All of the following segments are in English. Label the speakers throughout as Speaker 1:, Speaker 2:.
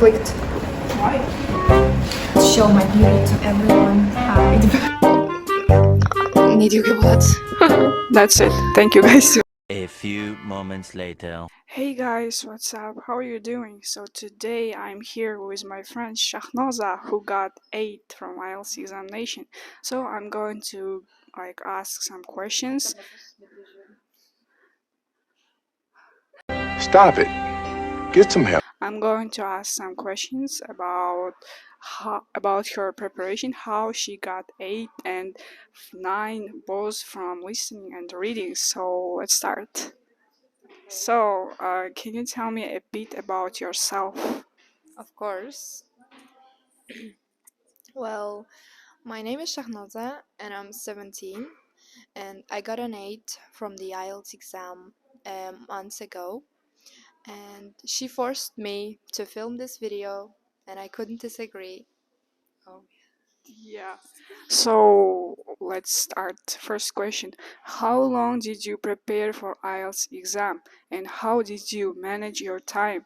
Speaker 1: Clicked. Why? To show my beauty to everyone.
Speaker 2: Не дюгебат. That's it. Thank you guys.
Speaker 3: A few moments later.
Speaker 2: Hey guys, what's up? How are you doing? So today I'm here with my friend Shahnoza who got 8 from IELTS examination. So I'm going to ask some questions.
Speaker 4: Stop it. Get some help.
Speaker 2: I'm going to ask some questions about her preparation, how she got 8 and 9 both from listening and reading. So let's start. So, can you tell me a bit about yourself?
Speaker 5: Of course. Well, my name is Shahnaza and I'm 17 and I got an 8 from the IELTS exam months ago, and she forced me to film this video and I couldn't disagree. Oh.
Speaker 2: Yeah. So let's start. First question. How long did you prepare for IELTS exam and how did you manage your time?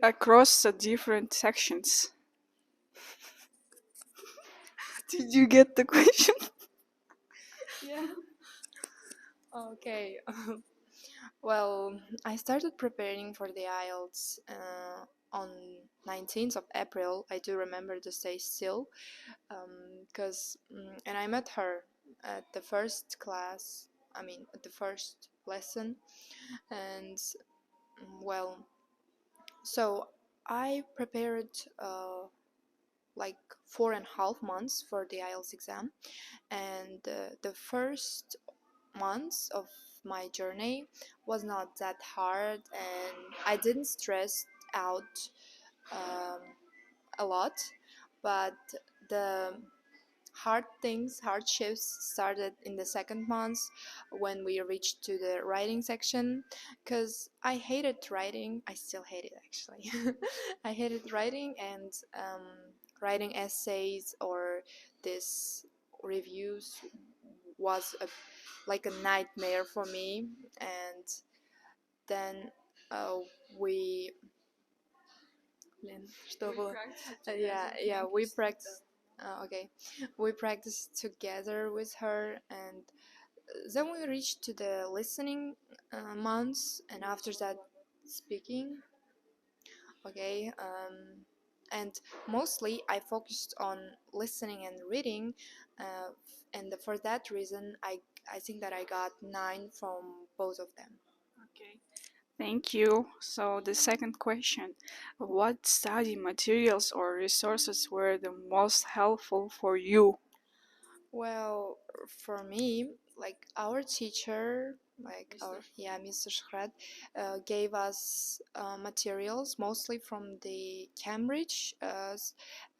Speaker 2: Across the different sections. Did you get the question?
Speaker 5: Yeah. Okay. Well, I started preparing for the IELTS on 19th of April. I do remember the day still, because and I met her at the first class. I mean, at the first lesson, and well, so I prepared like 4.5 months for the IELTS exam, and the first months of my journey was not that hard, and I didn't stress out um, a lot, but the hardships started in the second month when we reached to the writing section, because I hated writing. I still hate it actually. I hated writing, and writing essays or this reviews was like a nightmare for me. And then uh, we что было? Yeah, we practiced. Okay, we practiced together with her, and then we reached to the listening months, and after that, speaking. Okay, and mostly I focused on listening and reading, and for that reason, I think that I got 9 from both of them.
Speaker 2: Okay. Thank you. So the second question, what study materials or resources were the most helpful for you?
Speaker 5: Well, for me, like our teacher, like our Mr. Shkrat, gave us materials mostly from the Cambridge,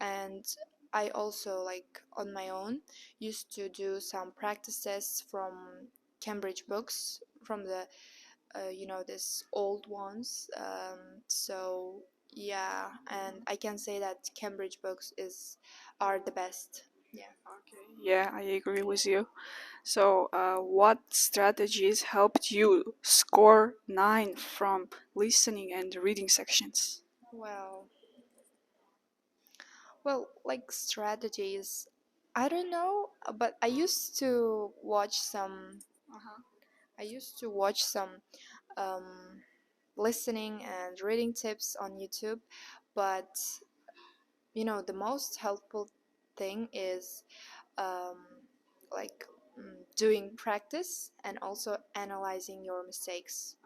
Speaker 5: and I also like on my own used to do some practice tests from Cambridge books, from the this old ones. So yeah, and I can say that Cambridge books are the best. Yeah.
Speaker 2: Okay. Yeah, I agree with you. So, what strategies helped you score 9 from listening and reading sections?
Speaker 5: Well, like strategies, I don't know, but I used to watch some um, listening and reading tips on YouTube, but the most helpful thing is um, like doing practice and also analyzing your mistakes.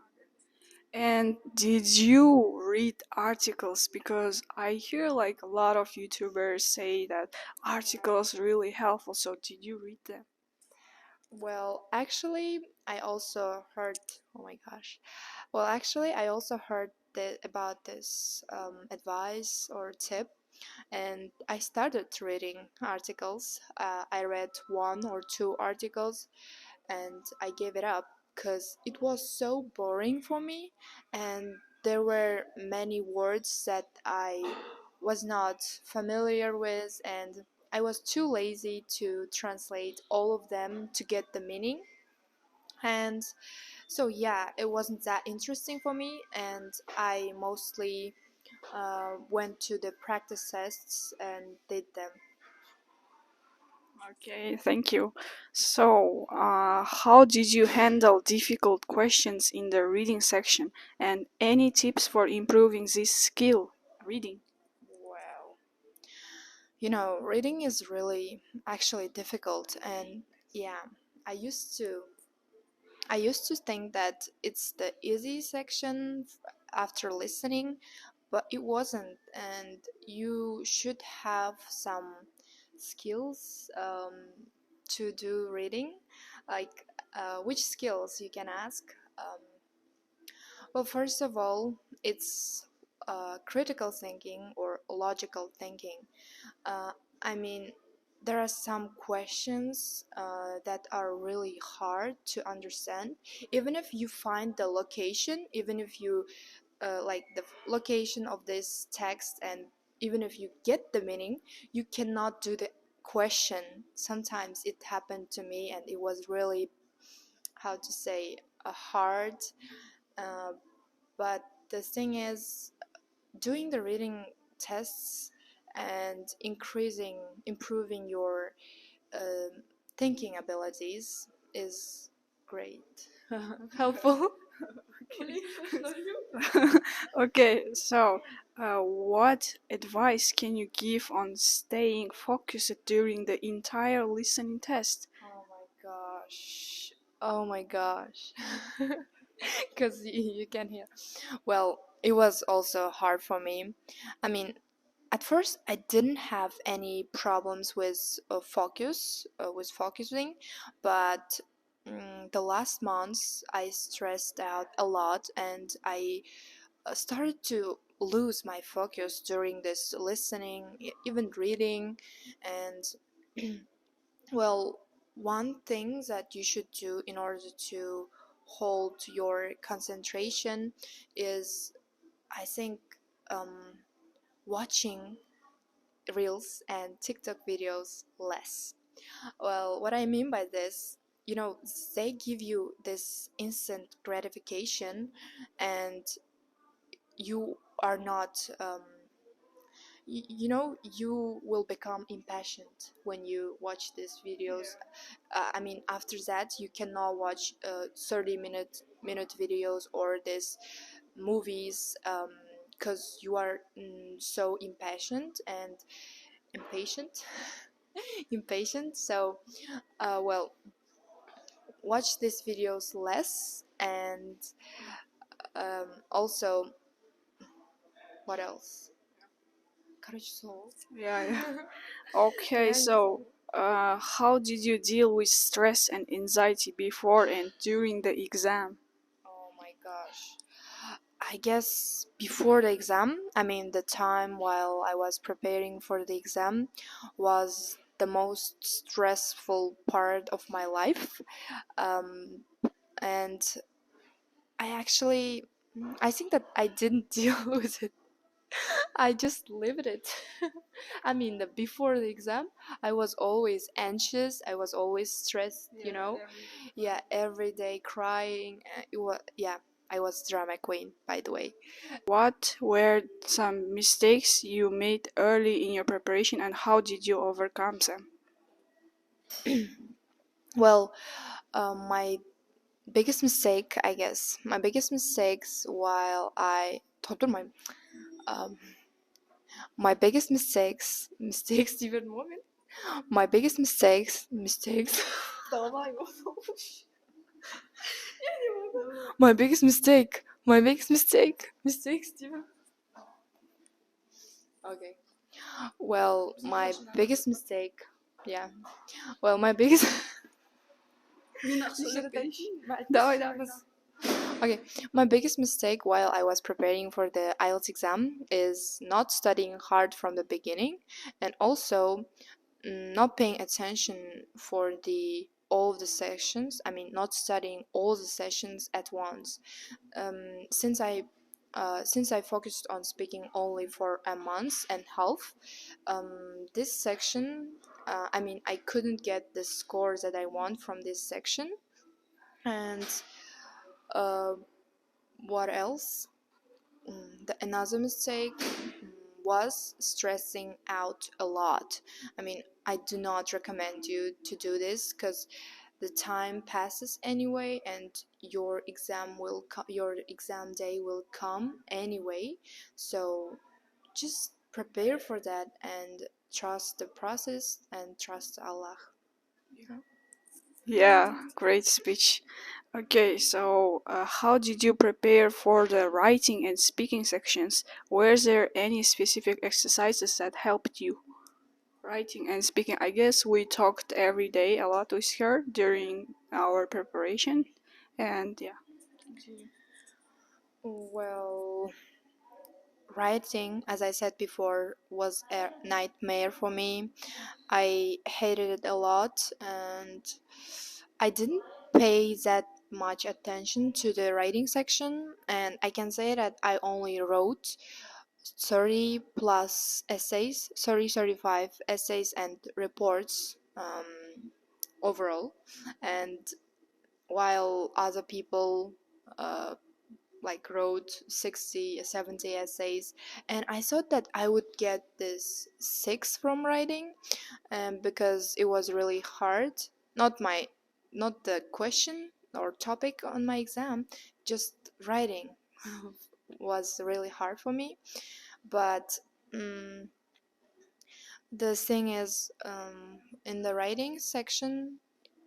Speaker 2: And did you read articles? Because I hear like a lot of YouTubers say that articles really helpful. So did you read them?
Speaker 5: Well, actually, I also heard. Oh my gosh. Well, actually, I also heard about this advice or tip, and I started reading articles. I read 1 or 2 articles, and I gave it up because it was so boring for me, and there were many words that I was not familiar with, and I was too lazy to translate all of them to get the meaning. And so yeah, it wasn't that interesting for me, and I mostly went to the practice tests and did them.
Speaker 2: Okay, thank you. So, how did you handle difficult questions in the reading section? And any tips for improving this skill, reading?
Speaker 5: Well, you know, reading is really actually difficult, and yeah, I used to I used to think that it's the easy section after listening, but it wasn't, and you should have some skills to do reading. Like, which skills you can ask? Um, well, first of all, it's critical thinking or logical thinking. Uh, I mean, there are some questions that are really hard to understand. Even if you find the location, even if you like the location of this text, and even if you get the meaning, you cannot do the question. Sometimes it happened to me, and it was really, how to say, hard. Uh, but the thing is, doing the reading tests and improving your um, thinking abilities is great. Helpful.
Speaker 2: Okay, so what advice can you give on staying focused during the entire listening test?
Speaker 5: Oh my gosh. Oh my gosh. Because you can hear. Well, it was also hard for me. I mean, at first I didn't have any problems with with focusing, but the last months I stressed out a lot, and I started to lose my focus during this listening, even reading. And well, one thing that you should do in order to hold your concentration is, I think, um, watching reels and TikTok videos less. Well, what I mean by this, you know, they give you this instant gratification, and you are not, you know, you will become impatient when you watch these videos. I mean, after that, you cannot watch 30-minute videos or these movies, because you are so impatient impatient. So well, watch these videos less, and also, what else? Короче, so
Speaker 2: Yeah, yeah. Okay, so how did you deal with stress and anxiety before and during the exam?
Speaker 5: oh my gosh, I guess before the exam, I mean, the time while I was preparing for the exam was the most stressful part of my life. And I actually, I think that I didn't deal with it. I just lived it. I mean, before the exam, I was always anxious. I was always stressed. You know, yeah, every day crying. It was, yeah. I was drama queen, by the way.
Speaker 2: What were some mistakes you made early in your preparation and how did you overcome them?
Speaker 5: Well, my biggest mistake, I guess, my biggest mistakes while I um, my biggest mistakes even moment, my biggest mistakes. Mistakes, Steven. Okay. Well, my biggest mistake, yeah. Well, my biggest. Давай, давай. Okay, my biggest mistake while I was preparing for the IELTS exam is not studying hard from the beginning, and also not paying attention for the all of the sessions. I mean, not studying all the sessions at once. Since I focused on speaking only for a month and half, this section, I mean, I couldn't get the scores that I want from this section. And uh, what else? Another mistake was stressing out a lot. I mean, I do not recommend you to do this because the time passes anyway, and your exam day will come anyway. So just prepare for that and trust the process and trust Allah.
Speaker 2: Yeah, great speech. Okay, so how did you prepare for the writing and speaking sections? Were there any specific exercises that helped you? Writing and speaking, I guess we talked every day a lot with her during our preparation. And yeah.
Speaker 5: Well, writing, as I said before, was a nightmare for me. I hated it a lot, and I didn't pay that much attention to the writing section. And I can say that I only wrote 30 plus essays, 35 essays and reports overall. And while other people uh, like wrote 60 70 essays, and I thought that I would get this 6 from writing, because it was really hard. Not the question or topic on my exam, just writing was really hard for me. But the thing is, in the writing section,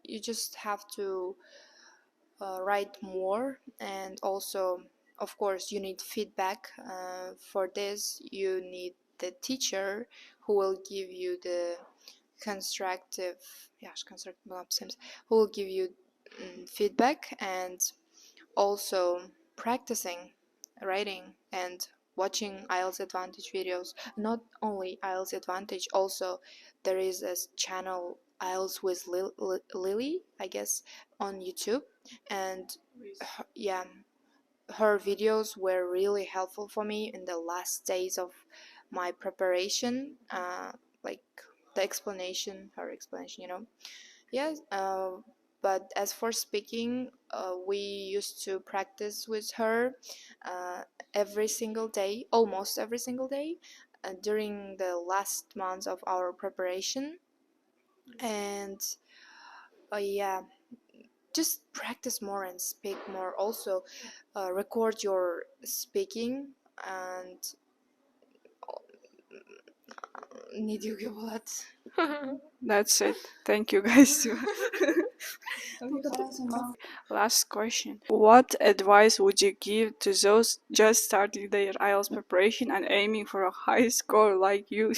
Speaker 5: you just have to write more, and also, of course, you need feedback. For this, you need the teacher who will give you the constructive, yes, constructive absence, who will give you feedback, and also practicing writing and watching IELTS Advantage videos. Not only IELTS Advantage, also there is a channel IELTS with Lily, I guess, on YouTube, and yeah, her videos were really helpful for me in the last days of my preparation. Like the explanation, her explanation, Yes, but as for speaking, we used to practice with her every single day, almost every single day, during the last months of our preparation. And yeah, just practice more and speak more. Also, record your speaking and need you give that.
Speaker 2: That's it. Thank you, guys. Last question. What advice would you give to those just starting their IELTS preparation and aiming for a high score like you?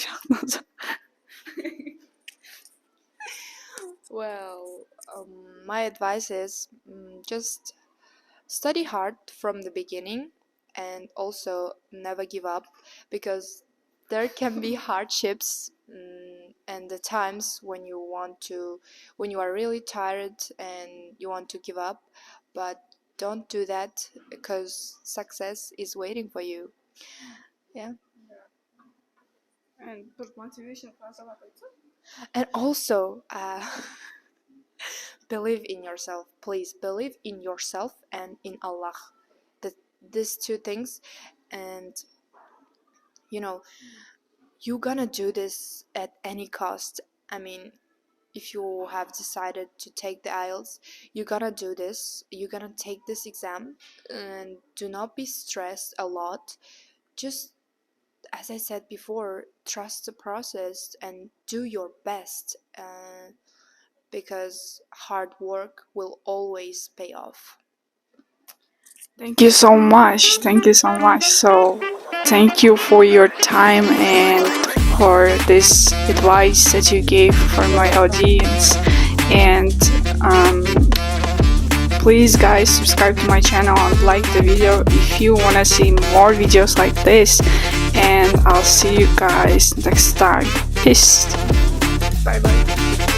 Speaker 5: Well, my advice is just study hard from the beginning, and also never give up, because there can be hardships, and the times when when you are really tired and you want to give up, but don't do that, because success is waiting for you. Yeah. And also, believe in yourself. Please believe in yourself and in Allah. These two things, and you're gonna do this at any cost. I mean, if you have decided to take the IELTS, you're gonna do this. You're gonna take this exam, and do not be stressed a lot. Just, as I said before, trust the process and do your best, because hard work will always pay off.
Speaker 2: Thank you so much. Thank you so much. So, thank you for your time and for this advice that you gave for my audience. And please, guys, subscribe to my channel and like the video if you want to see more videos like this. And I'll see you guys next time. Peace. Bye bye.